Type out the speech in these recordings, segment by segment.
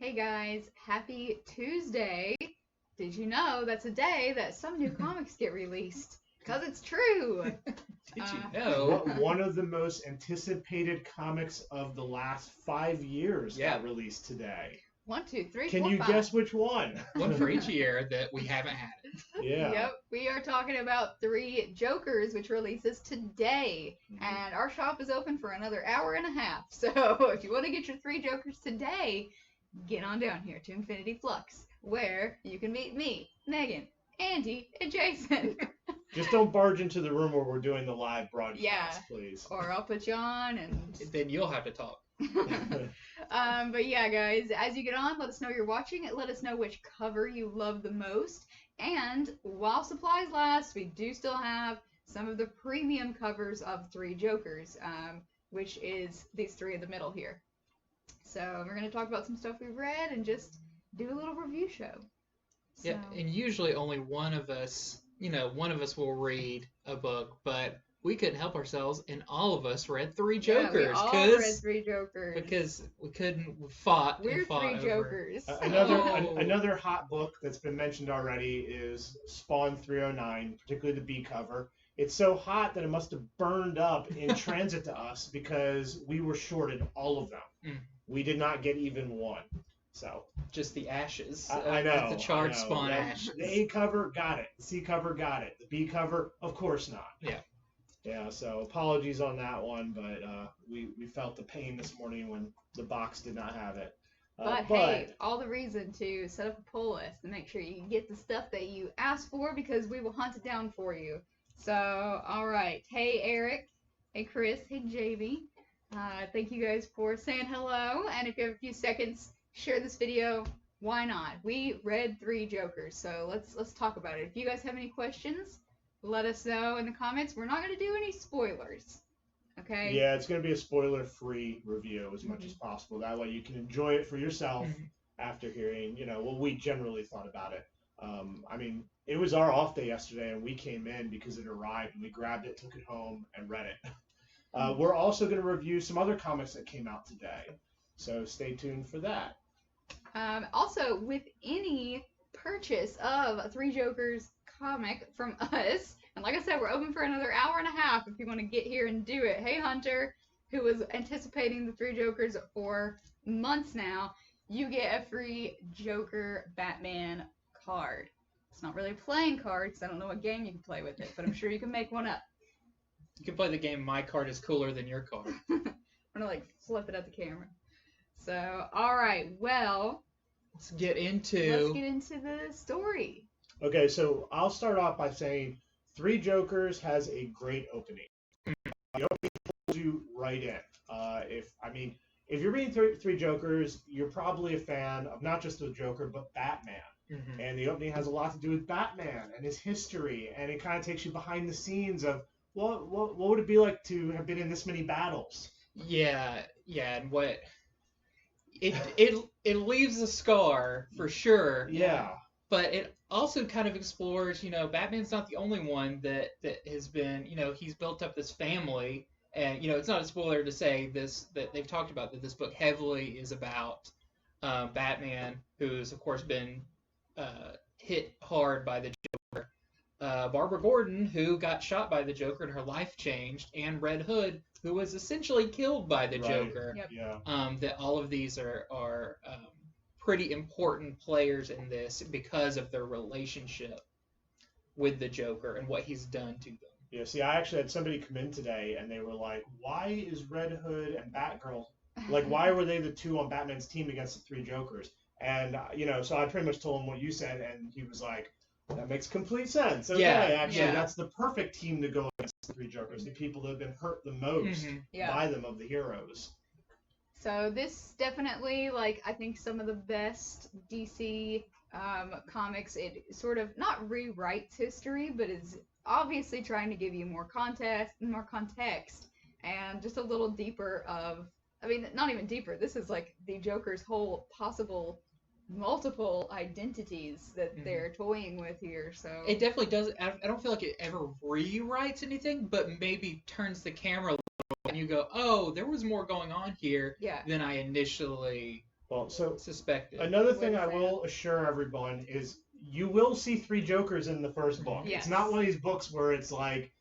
Hey guys, happy Tuesday. Did you know that's a day that some new comics get released? Because it's true. Did you know? One of the most anticipated comics of the last 5 years got released today. 1, 2, 3, Can 4, you 5. guess which one? One for each year that we haven't had it. Yeah. Yep, we are talking about 3 Jokers, which releases today. And our shop is open for another hour and a half. So if you want to get your 3 Jokers today, get on down here to Infinity Flux, where you can meet me, Megan, Andy, and Jason. Just don't barge into the room where we're doing the live broadcast, please. Or I'll put you on and... Then you'll have to talk. But yeah, guys, as you get on, let us know you're watching. Let us know which cover you love the most. And while supplies last, we do still have some of the premium covers of 3 Jokers, which is these 3 in the middle here. So we're going to talk about some stuff we've read and just do a little review show. So. Yeah, and usually only one of us will read a book, but we couldn't help ourselves, and all of us read 3 Jokers. Yeah, we all read 3 Jokers. Because we couldn't fought. We're and fought 3 over. Jokers. Another hot book that's been mentioned already is Spawn 309, particularly the B cover. It's so hot that it must have burned up in transit to us because we were shorted all of them. Mm. We did not get even one. So just the ashes. I know. The charred Spawn ashes. The A cover, got it. The C cover, got it. The B cover, of course not. Yeah. Yeah, so apologies on that one, but we felt the pain this morning when the box did not have it. But hey, all the reason to set up a pull list and make sure you get the stuff that you asked for because we will hunt it down for you. So, all right. Hey, Eric. Hey, Chris. Hey, JV. Thank you guys for saying hello. And if you have a few seconds, share this video. Why not? We read 3 Jokers, so let's talk about it. If you guys have any questions, let us know in the comments. We're not going to do any spoilers. Okay? Yeah, it's going to be a spoiler-free review as much as possible. That way you can enjoy it for yourself after hearing, what we generally thought about it. I mean, it was our off day yesterday, and we came in because it arrived, and we grabbed it, took it home, and read it. We're also going to review some other comics that came out today, so stay tuned for that. Also, with any purchase of a 3 Jokers comic from us, and like I said, we're open for another hour and a half if you want to get here and do it. Hey, Hunter, who was anticipating the 3 Jokers for months now, you get a free Joker Batman card. It's not really a playing card because I don't know what game you can play with it, but I'm sure you can make one up. You can play the game My Card is Cooler Than Your Card. I'm going to flip it at the camera. So, all right, well, let's get into the story. Okay, so I'll start off by saying 3 Jokers has a great opening. The opening pulls you right in. If you're reading 3 Jokers, you're probably a fan of not just the Joker, but Batman. Mm-hmm. And the opening has a lot to do with Batman and his history, and it kind of takes you behind the scenes of what would it be like to have been in this many battles? Yeah, and what it leaves a scar for sure. Yeah. But it also kind of explores, Batman's not the only one that has been, he's built up this family, and it's not a spoiler to say this that they've talked about that this book heavily is about Batman, who's of course been hit hard by the Joker. Barbara Gordon, who got shot by the Joker and her life changed, and Red Hood, who was essentially killed by the Joker. Yep. Yeah. That all of these are pretty important players in this because of their relationship with the Joker and what he's done to them. Yeah, see, I actually had somebody come in today, and they were like, why is Red Hood and Batgirl, why were they the 2 on Batman's team against the 3 Jokers? And, so I pretty much told him what you said, and he was like, that makes complete sense. Okay, that's the perfect team to go against the 3 Jokers, the people that have been hurt the most by them of the heroes. So this definitely, I think some of the best DC comics, it sort of not rewrites history, but is obviously trying to give you more context, and just a little deeper of, not even deeper, this is the Joker's whole possible multiple identities that they're toying with here. So it definitely does. I don't feel like it ever rewrites anything, but maybe turns the camera a little and you go, oh, there was more going on here than I initially Well, so suspected. another thing What I is that? will assure everyone is you will see three Jokers in the first book. Yes. It's not one of these books where it's like,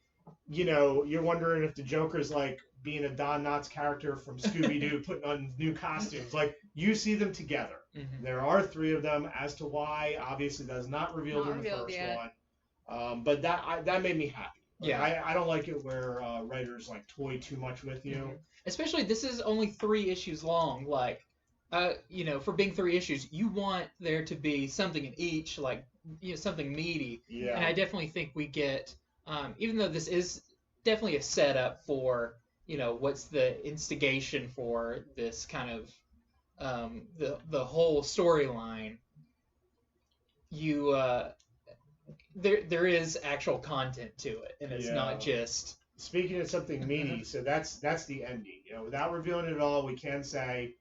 you're wondering if the Joker's like being a Don Knotts character from Scooby-Doo putting on new costumes. Like, you see them together. Mhm. There are three of them. As to why, obviously, that is not revealed Not in the revealed first yet. one. But that made me happy. Like, Yeah. I don't like it where writers like toy too much with you. Mhm. Especially this is only 3 issues long. Like, for being 3 issues, you want there to be something in each, like something meaty. Yeah. And I definitely think we get, even though this is definitely a setup for, what's the instigation for this kind of the whole storyline. There is actual content to it, and it's not just. Speaking of something meaty, so that's the ending. Without revealing it all, we can say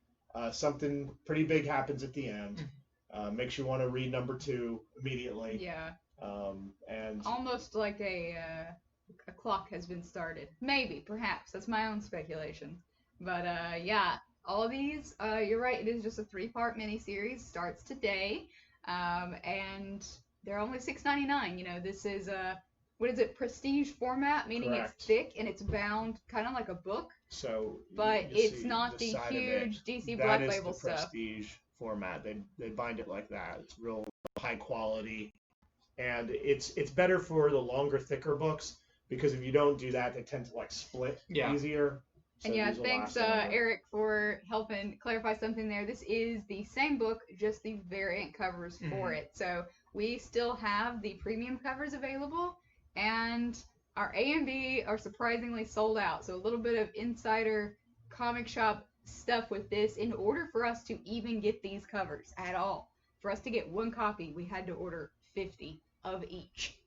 something pretty big happens at the end. Makes you want to read number 2 immediately. Yeah. And Almost like a clock has been started. Maybe, perhaps. That's my own speculation. But yeah, all of these, you're right, it is just a 3-part miniseries. Starts today. And they're only $6.99. This is what is it, prestige format, meaning Correct. it's thick and it's bound kind of like a book. so, But you it's see not the side of it. huge DC That Black is Label the stuff. prestige format. They bind it like that. It's real high quality, and it's better for the longer, thicker books because if you don't do that, they tend to like split easier. So And yeah, these will thanks last longer. Eric for helping clarify something there. This is the same book, just the variant covers for it. So we still have the premium covers available, and our A and B are surprisingly sold out. So a little bit of insider comic shop stuff with this. In order for us to even get these covers at all, for us to get one copy, we had to order 50 of each.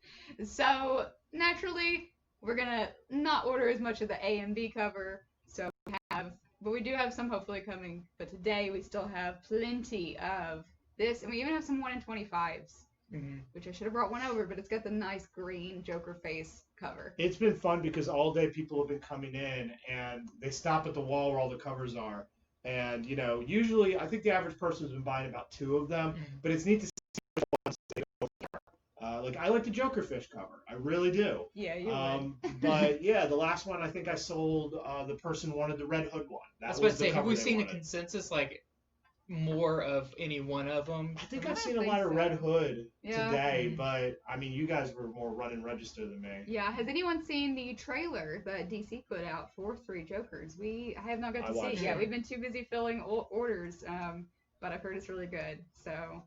So naturally, we're gonna not order as much of the A and B cover. So but we do have some hopefully coming. But today we still have plenty of this, and we even have some 1 in 25s, which I should have brought one over. But it's got the nice green Joker face cover. It's been fun because all day people have been coming in and they stop at the wall where all the covers are. And, usually I think the average person's been buying about 2 of them, but it's neat to see which ones they go for. Like, I like the Joker fish cover. I really do. Yeah, you would. But, yeah, the last one I think I sold, the person wanted the Red Hood one. I was about to say, have we seen a consensus, like, more of any one of them? I think I I've don't seen a think lot of so. Red Hood Yeah. today, but, I mean, you guys were more running register than me. Yeah, has anyone seen the trailer that DC put out for 3 Jokers? I have not got to see it watched yet. it. We've been too busy filling orders, but I've heard it's really good. So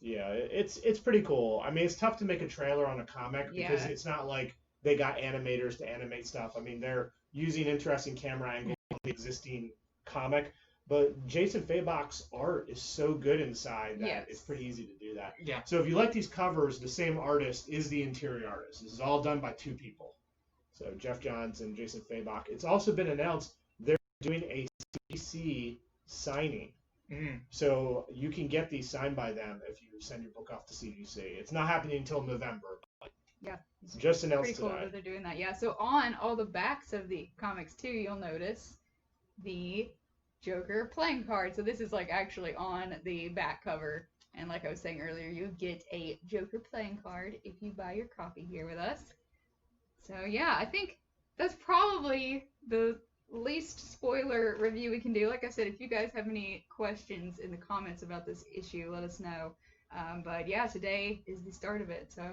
Yeah, it's pretty cool. I mean, it's tough to make a trailer on a comic because it's not like they got animators to animate stuff. I mean, they're using interesting camera angles on the existing comic, but Jason Fabok's art is so good inside that it's pretty easy to do that. Yeah. So if you like these covers, the same artist is the interior artist. This is all done by 2 people. So Jeff Johns and Jason Fabok. It's also been announced they're doing a CGC signing. So you can get these signed by them if you send your book off to CGC. It's not happening until November. yeah, It's just announced pretty cool today. that they're doing that. Yeah, so on all the backs of the comics too, you'll notice the Joker playing card. So this is like actually on the back cover. And like I was saying earlier, you get a Joker playing card if you buy your copy here with us. So yeah, I think that's probably the least spoiler review we can do. Like I said, if you guys have any questions in the comments about this issue, let us know. But yeah, today is the start of it. So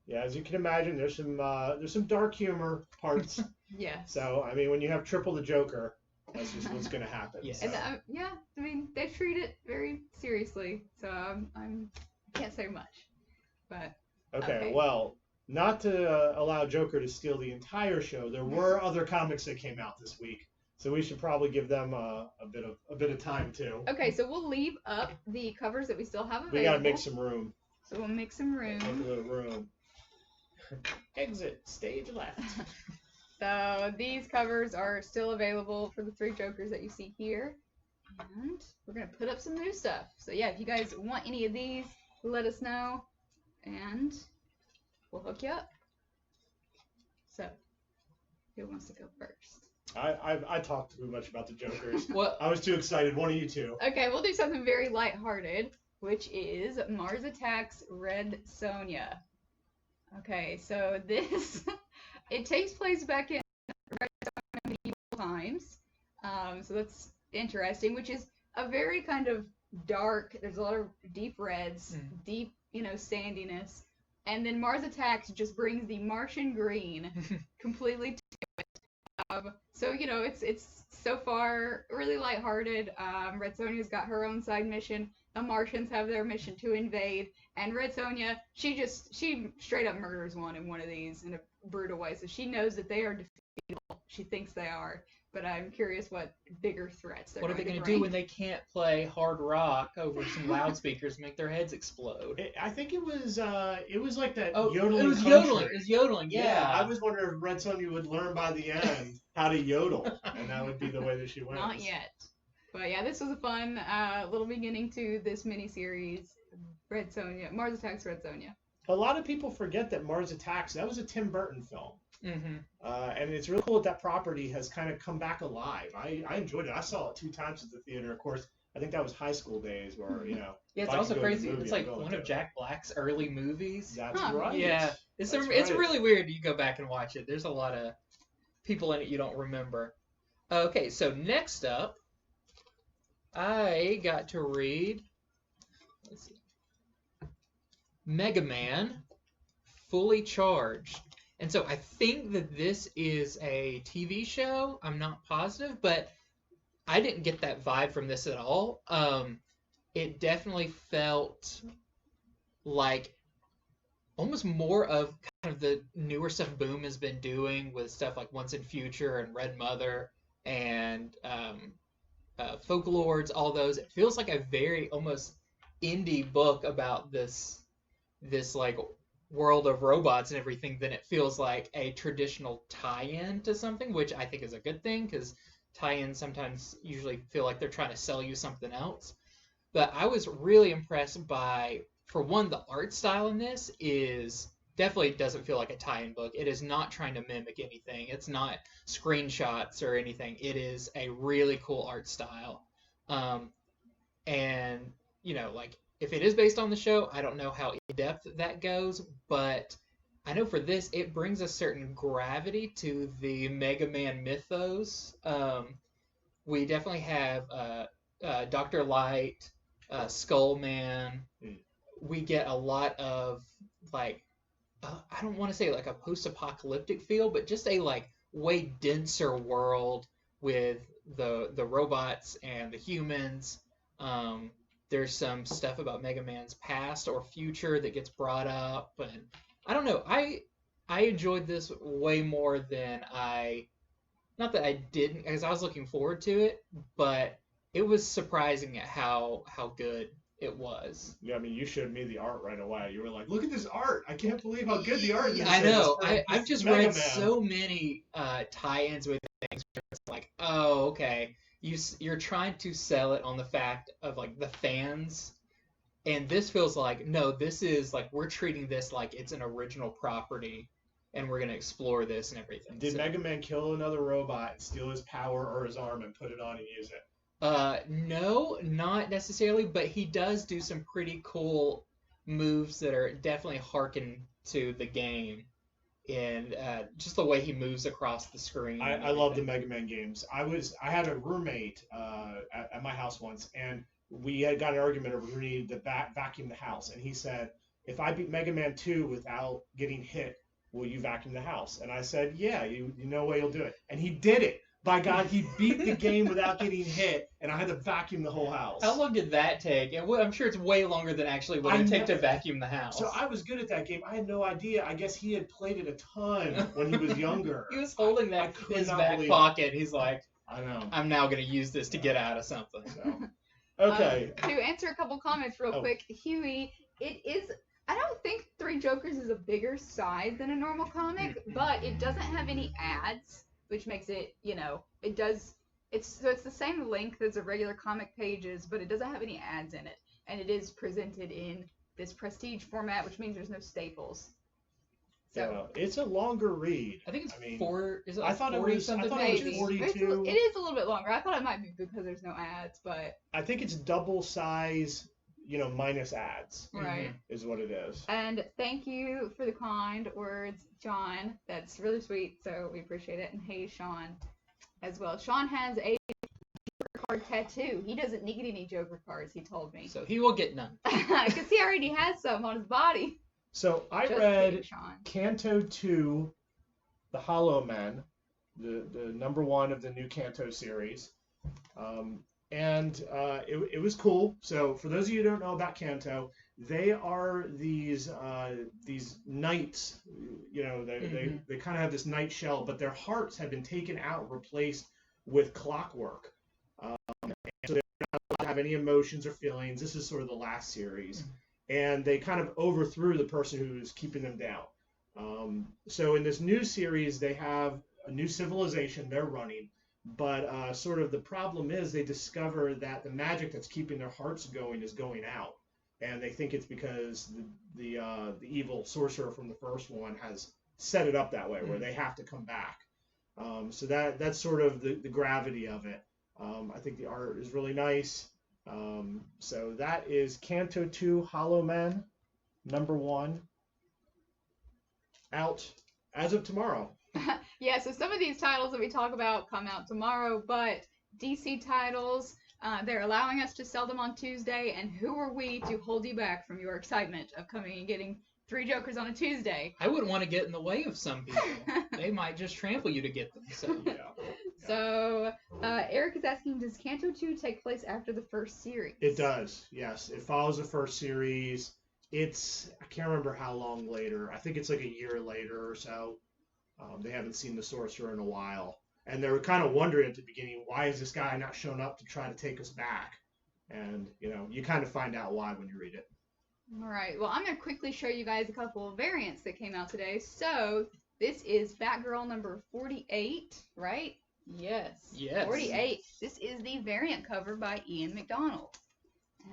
Yeah, as you can imagine, there's some dark humor parts. yeah. So I mean, when you have triple the Joker, that's just what's going to happen. Yeah. So. And yeah, I mean they treat it very seriously. So I can't say much. But Okay, well, not to allow Joker to steal the entire show, there were other comics that came out this week, so we should probably give them a bit of time too. okay, so we'll leave up the covers that we still have available. We gotta make some room. So we'll make some room. Make a little room. Exit stage left. So these covers are still available for the 3 Jokers that you see here, and we're gonna put up some new stuff. So yeah, if you guys want any of these, let us know, and we'll hook you up. So, who wants to go first? I talked too much about the Jokers. Well, I was too excited. One of you two. Okay, we'll do something very lighthearted, which is Mars Attacks Red Sonja. Okay, so this it takes place back in medieval times. So that's interesting, which is a very kind of dark. There's a lot of deep reds, deep, sandiness, and then Mars Attacks just brings the Martian green completely to it. So it's so far really lighthearted. Red Sonja's got her own side mission. The Martians have their mission to invade, and Red Sonja, she straight up murders one in one of these in a brutal way. So she knows that they are defeatable. She thinks they are, but I'm curious what bigger threats they're what are going they to going to do when they can't play hard rock over some loudspeakers and make their heads explode? I think it was like that Oh, yodeling. it was country. yodeling. It was yodeling. Yeah. I was wondering if Red Sonja would learn by the end how to yodel, and that would be the way that she went. Not yet. But yeah, this was a fun little beginning to this miniseries, Red Sonja, Mars Attacks Red Sonja. A lot of people forget that Mars Attacks, that was a Tim Burton film. Mm-hmm. And it's really cool that property has kind of come back alive. I enjoyed it. I saw it 2 times at the theater. Of course, I think that was high school days where, Yeah, it's also crazy. It's like one of Jack Black's early movies. That's right. Yeah, it's really weird. You go back and watch it. There's a lot of people in it you don't remember. Okay, so next up, I got to read, let's see, Mega Man Fully Charged. And so I think that this is a TV show. I'm not positive, but I didn't get that vibe from this at all. It definitely felt like almost more of kind of the newer stuff Boom has been doing with stuff like Once and Future and Red Mother and Folklords, all those. It feels like a very almost indie book about this like world of robots and everything than it feels like a traditional tie-in to something, which I think is a good thing because tie-ins sometimes usually feel like they're trying to sell you something else. But I was really impressed by, for one, the art style in this is definitely doesn't feel like a tie-in book. It is not trying to mimic anything. It's not screenshots or anything. It is a really cool art style. And, like, if it is based on the show, I don't know how in-depth that goes, but I know for this, it brings a certain gravity to the Mega Man mythos. We definitely have Dr. Light, Skull Man. We get a lot of, like, I don't want to say like a post-apocalyptic feel, but just a, like, way denser world with the robots and the humans. There's some stuff about Mega Man's past or future that gets brought up, and I don't know. I enjoyed this way more than not that I didn't, because I was looking forward to it, but it was surprising at how good it was. Yeah, I mean, you showed me the art right away. You were like, "Look at this art! I can't believe how good the art is." I know. I've just read so many tie-ins with things where it's like, oh, okay. You're trying to sell it on the fact of, like, the fans, and this feels like, no, this is, like, we're treating this like it's an original property, and we're going to explore this and everything. Did Mega Man kill another robot, steal his power or his arm, and put it on and use it? No, not necessarily, but he does do some pretty cool moves that are definitely harken to the game. And just the way he moves across the screen. I love the Mega Man games. I had a roommate at my house once, and we had got an argument over who needed to vacuum the house. And he said, "If I beat Mega Man 2 without getting hit, will you vacuum the house?" And I said, "Yeah, you know way you'll do it." And he did it. By God, he beat the game without getting hit, and I had to vacuum the whole house. How long did that take? And I'm sure it's way longer than actually what it take to vacuum the house. So I was good at that game. I had no idea. I guess he had played it a ton when he was younger. He was holding that in his back pocket. He's like, I know. I'm now going to use this to get out of something. So. Okay. To answer a couple comments real quick, Huey, it is... I don't think Three Jokers is a bigger size than a normal comic, but it doesn't have any ads, which makes it, it does, it's the same length as a regular comic pages, but it doesn't have any ads in it. And it is presented in this prestige format, which means there's no staples. So it's a longer read. I think it's I mean, four. Is it I like thought it 40 was- I something thought it was pages? 40. It 42. is a little bit longer. I thought it might be because there's no ads, but I think it's double size, minus ads right. is what it is. And thank you for the kind words, John. That's really sweet, so we appreciate it. And hey, Sean, as well. Sean has a Joker card tattoo. He doesn't need any Joker cards, he told me. So he will get none. Because he already has some on his body. So I Just read kidding, Sean. Canto 2, The Hollow Men, the number 1 of the new Canto series. And it was cool. So for those of you who don't know about Canto, they are these knights. They kind of have this knight shell, but their hearts have been taken out, replaced with clockwork. And so they're not allowed to have any emotions or feelings. This is sort of the last series, and they kind of overthrew the person who was keeping them down. So in this new series, they have a new civilization they're running. But sort of the problem is they discover that the magic that's keeping their hearts going is going out, and they think it's because the evil sorcerer from the first one has set it up that way, where they have to come back. So that's sort of the gravity of it. I think the art is really nice. So that is Canto 2 Hollow Men, number 1, out as of tomorrow. Yeah, so some of these titles that we talk about come out tomorrow, but DC titles, they're allowing us to sell them on Tuesday, and who are we to hold you back from your excitement of coming and getting 3 Jokers on a Tuesday? I wouldn't want to get in the way of some people. They might just trample you to get them. So So, Eric is asking, does Canto 2 take place after the first series? It does, yes. It follows the first series. I can't remember how long later. I think it's like a year later or so. They haven't seen the sorcerer in a while. And they were kind of wondering at the beginning, why is this guy not shown up to try to take us back? And, you kind of find out why when you read it. All right. Well, I'm going to quickly show you guys a couple of variants that came out today. So, this is Batgirl number 48, right? Yes. 48. This is the variant cover by Ian McDonald.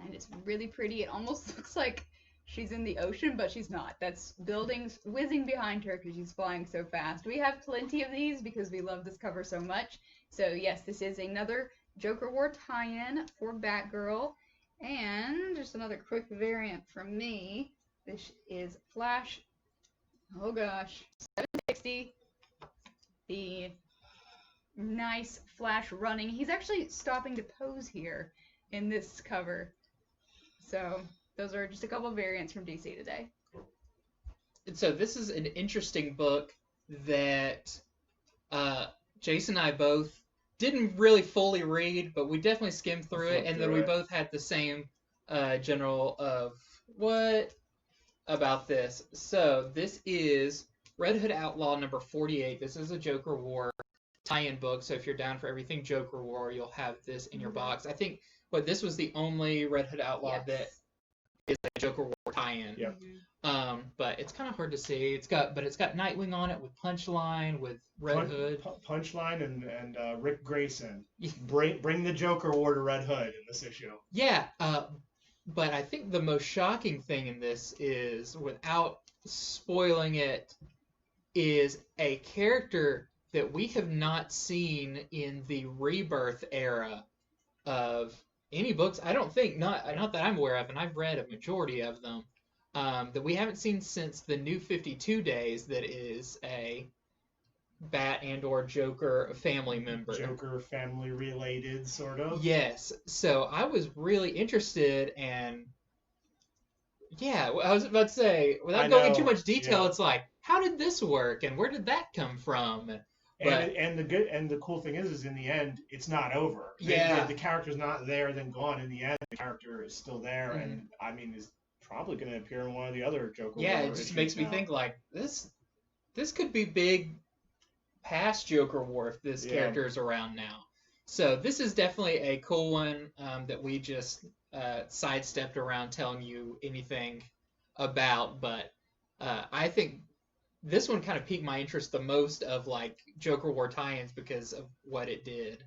And it's really pretty. It almost looks like she's in the ocean, but she's not. That's buildings whizzing behind her because she's flying so fast. We have plenty of these because we love this cover so much. So, yes, this is another Joker War tie-in for Batgirl. And just another quick variant from me. This is Flash. Oh, gosh. 760. The nice Flash running. He's actually stopping to pose here in this cover. So, those are just a couple of variants from DC today. And so this is an interesting book that Jason and I both didn't really fully read, but we definitely skimmed through it, and then we both had the same general of what about this. So this is Red Hood Outlaw number 48. This is a Joker War tie-in book, so if you're down for everything Joker War, you'll have this in your box. I think this was the only Red Hood Outlaw that is a Joker War tie-in. Yep. But it's kind of hard to see. It's got Nightwing on it with Punchline, with Red Hood. Punchline and Rick Grayson. Bring the Joker War to Red Hood in this issue. Yeah. But I think the most shocking thing in this is, without spoiling it, is a character that we have not seen in the Rebirth era of any books. I don't think, not that I'm aware of, and I've read a majority of them, that we haven't seen since the New 52 days, that is a Bat and or Joker family member. Joker family related, sort of. Yes. So I was really interested, and yeah, I was about to say, without going into too much detail, it's like, how did this work, and where did that come from? And the cool thing is in the end, it's not over. The character's not there, then gone. In the end, the character is still there, and I mean, is probably going to appear in one of the other Joker. Yeah, it just makes me think like this could be big past Joker War if this character is around now. So this is definitely a cool one that we just sidestepped around telling you anything about, but I think this one kind of piqued my interest the most of like Joker War tie-ins because of what it did.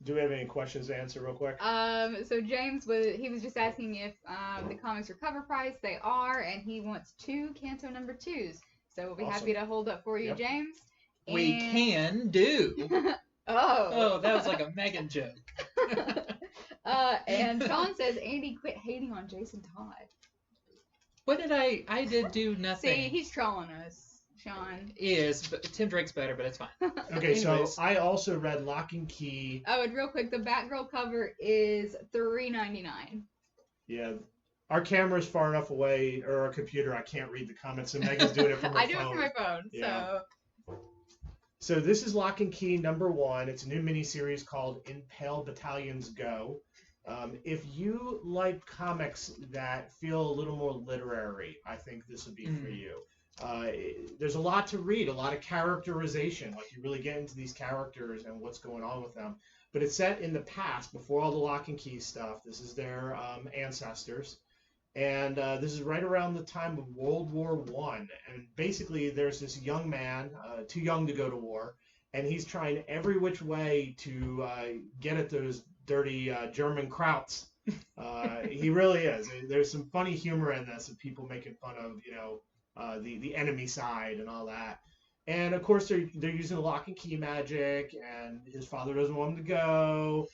Do we have any questions to answer real quick? So James was just asking if the comics are cover price. They are, and he wants 2 Canto number 2s. So we'll be Awesome. happy to hold up for you, Yep. James. We And- can do. Oh. Oh, that was like a Meagan joke. And Sean says, Andy, quit hating on Jason Todd. What did I did do nothing. See, he's trolling us, Sean. Is, but Tim Drake's better, but it's fine. Okay, so Anyways. I also read Lock and Key. Oh, and real quick, the Batgirl cover is $3.99. Yeah. Our camera's far enough away, or our computer, I can't read the comments, so Megan's doing it from her I do phone. it from my phone, Yeah. so. So this is Lock and Key #1. It's a new miniseries called Impale Battalions Go. If you like comics that feel a little more literary, I think this would be for you. There's a lot to read, a lot of characterization. Like you really get into these characters and what's going on with them. But it's set in the past, before all the Lock and Key stuff. This is their ancestors. And this is right around the time of World War I. And basically, there's this young man, too young to go to war, and he's trying every which way to get at those dirty German Krauts. He really is. There's some funny humor in this, of people making fun of, the enemy side and all that. And of course, they're using the Lock and Key magic, and his father doesn't want him to go.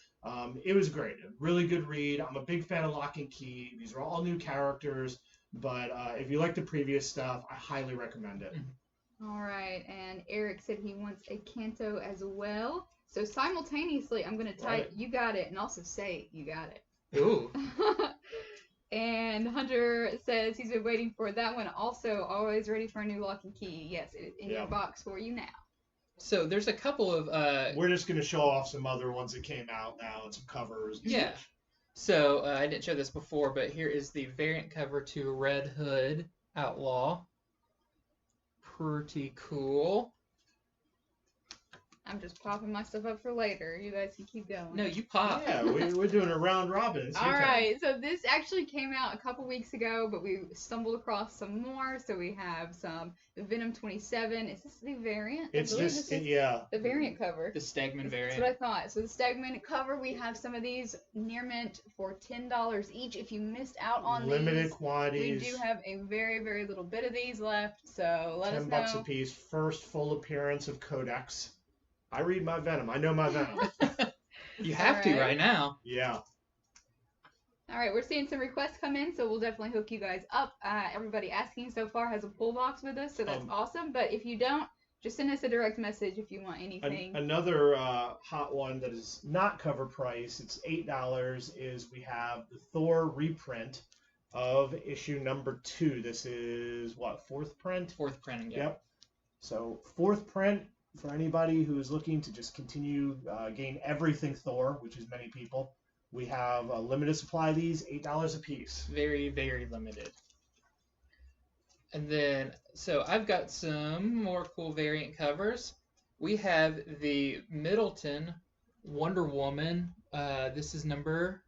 It was great. A really good read. I'm a big fan of Lock and Key. These are all new characters, but if you like the previous stuff, I highly recommend it. All right, and Eric said he wants a Canto as well. So simultaneously, I'm going to type "you got it" and also say "you got it." Ooh. And Hunter says he's been waiting for that one. Also, always ready for a new Lock and Key. Yes, it's in your box for you now. So there's a couple of We're just going to show off some other ones that came out now and some covers. Yeah. So I didn't show this before, but here is the variant cover to Red Hood Outlaw. Pretty cool. I'm just popping my stuff up for later. You guys can keep going. No, you pop. Yeah, we're doing a round robin. It's your All turn. right, so this actually came out a couple weeks ago, but we stumbled across some more. So we have some Venom 27. Is this the variant? It's I believe just, this is yeah. the variant cover. The Stegman That's variant. what I thought. So the Stegman cover, we have some of these near mint for $10 each. If you missed out on Limited these, quantities. we do have a very, very little bit of these left. So let us know. $10 a piece. First full appearance of Codex. I read my Venom. I know my Venom. You have to right now. Yeah. All right, we're seeing some requests come in, so we'll definitely hook you guys up. Everybody asking so far has a pull box with us, so that's awesome. But if you don't, just send us a direct message if you want anything. Another hot one that is not cover price, it's $8, is we have the Thor reprint of issue #2. This is, what, 4th print? 4th printing, yeah. Yep. So 4th print, for anybody who is looking to just continue gain everything Thor, which is many people, we have a limited supply of these, $8 a piece. Very, very limited. And then, so I've got some more cool variant covers. We have the Middleton Wonder Woman. This is number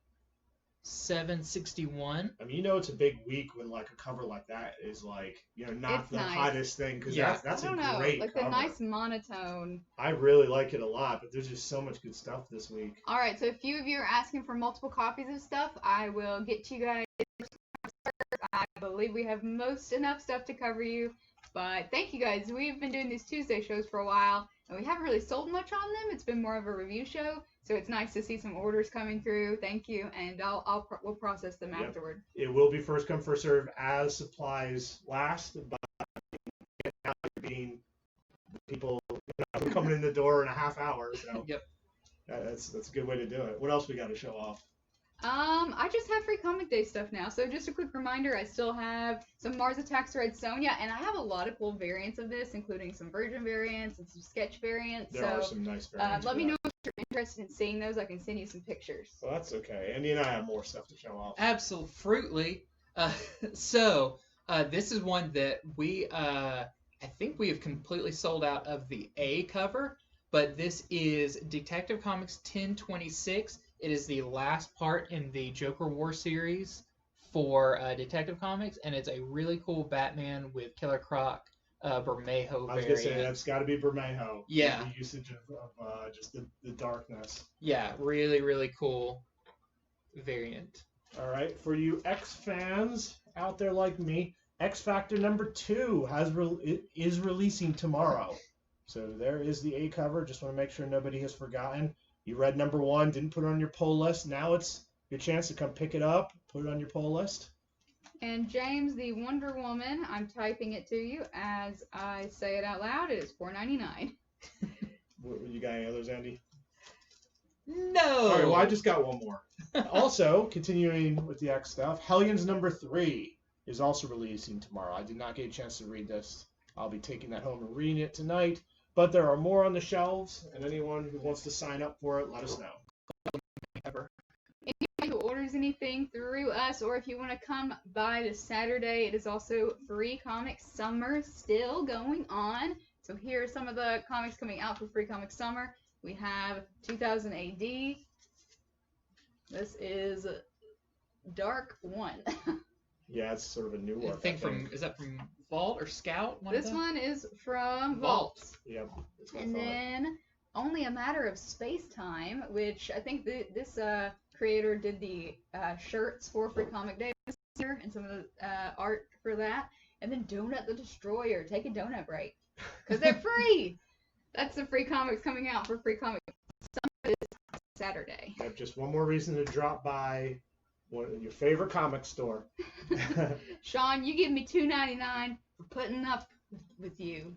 761. I mean, it's a big week when like a cover like that is like, not It's the nice. hottest thing, because that's I a don't know, great like cover. the nice monotone. I really like it a lot, but there's just so much good stuff this week. All right, so a few of you are asking for multiple copies of stuff. I will get to you guys. I believe we have enough stuff to cover you, but thank you guys. We've been doing these Tuesday shows for a while, and we haven't really sold much on them. It's been more of a review show, so it's nice to see some orders coming through. Thank you, and we'll process them afterward. It will be first come, first serve as supplies last, but now you're being people coming in the door in a half hour, so Yep. That's a good way to do it. What else we got to show off? I just have free Comic Day stuff now. So just a quick reminder, I still have some Mars Attacks Red Sonja, and I have a lot of cool variants of this, including some Virgin variants and some sketch variants. There are some nice variants. Let me know if you're interested in seeing those. I can send you some pictures. Well, that's okay. Andy and I have more stuff to show off. Absolutely. So this is one that I think we have completely sold out of the A cover, but this is Detective Comics 1026. It is the last part in the Joker War series for Detective Comics, and it's a really cool Batman with Killer Croc Bermejo variant. I was going to say, that's got to be Bermejo. Yeah. The usage of just the darkness. Yeah, really, really cool variant. All right. For you X fans out there like me, X Factor number 2 is releasing tomorrow. So there is the A cover. Just want to make sure nobody has forgotten. You read number 1, didn't put it on your poll list. Now it's your chance to come pick it up, put it on your poll list. And James, the Wonder Woman, I'm typing it to you as I say it out loud. It is $4.99. You got any others, Andy? No. All right, well, I just got one more. Also, continuing with the X stuff, Hellions number 3 is also releasing tomorrow. I did not get a chance to read this. I'll be taking that home and reading it tonight. But there are more on the shelves, and anyone who wants to sign up for it, let us know. Anyone who orders anything through us, or if you want to come by this Saturday, it is also Free Comic Summer still going on. So here are some of the comics coming out for Free Comic Summer. We have 2000 AD. This is Dark One. Yeah, it's sort of a new work. Is that from Vault or Scout? This one is from Vault. Yep. And then Only a Matter of Space-Time, which I think this creator did the shirts for Free Comic Day this year and some of the art for that. And then Donut the Destroyer. Take a donut break. Because they're free! That's the free comics coming out for Free Comic Summer this Saturday. I have just one more reason to drop by your favorite comic store. Sean, you give me $2.99 for putting up with you.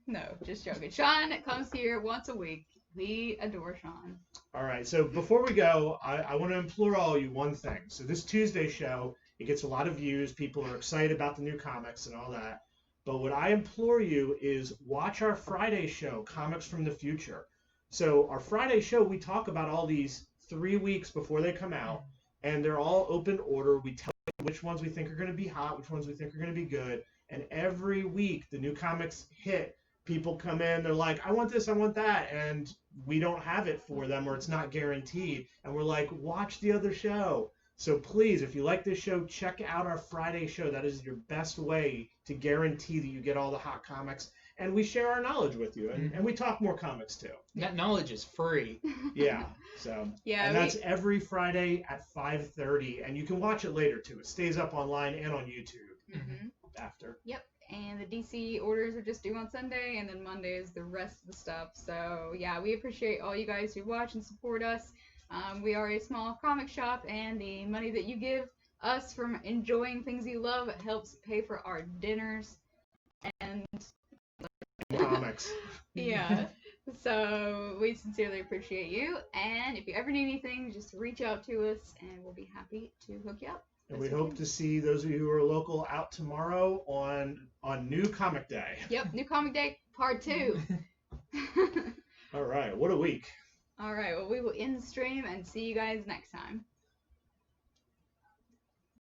No, just joking. Sean comes here once a week. We adore Sean. All right, so before we go, I want to implore all of you one thing. So this Tuesday show, it gets a lot of views. People are excited about the new comics and all that. But what I implore you is watch our Friday show, Comics from the Future. So our Friday show, we talk about all these 3 weeks before they come out, and they're all open order. We tell you which ones we think are going to be hot, which ones we think are going to be good. And every week the new comics hit. People come in, they're like, I want this, I want that, and we don't have it for them, or it's not guaranteed. And we're like, watch the other show. So please, if you like this show, check out our Friday show. That is your best way to guarantee that you get all the hot comics. And we share our knowledge with you, and we talk more comics too. That knowledge is free. Yeah. So yeah, and that's every Friday at 5:30, and you can watch it later too. It stays up online and on YouTube after. Yep. And the DC orders are just due on Sunday, and then Monday is the rest of the stuff. So yeah, we appreciate all you guys who watch and support us. We are a small comic shop, and the money that you give us from enjoying things you love helps pay for our dinners and comics. Yeah. So we sincerely appreciate you, and if you ever need anything, just reach out to us, and we'll be happy to hook you up. And we hope to see those of you who are local out tomorrow on New Comic Day. Yep, New Comic Day Part 2. All right, what a week. All right, well, we will end the stream and see you guys next time.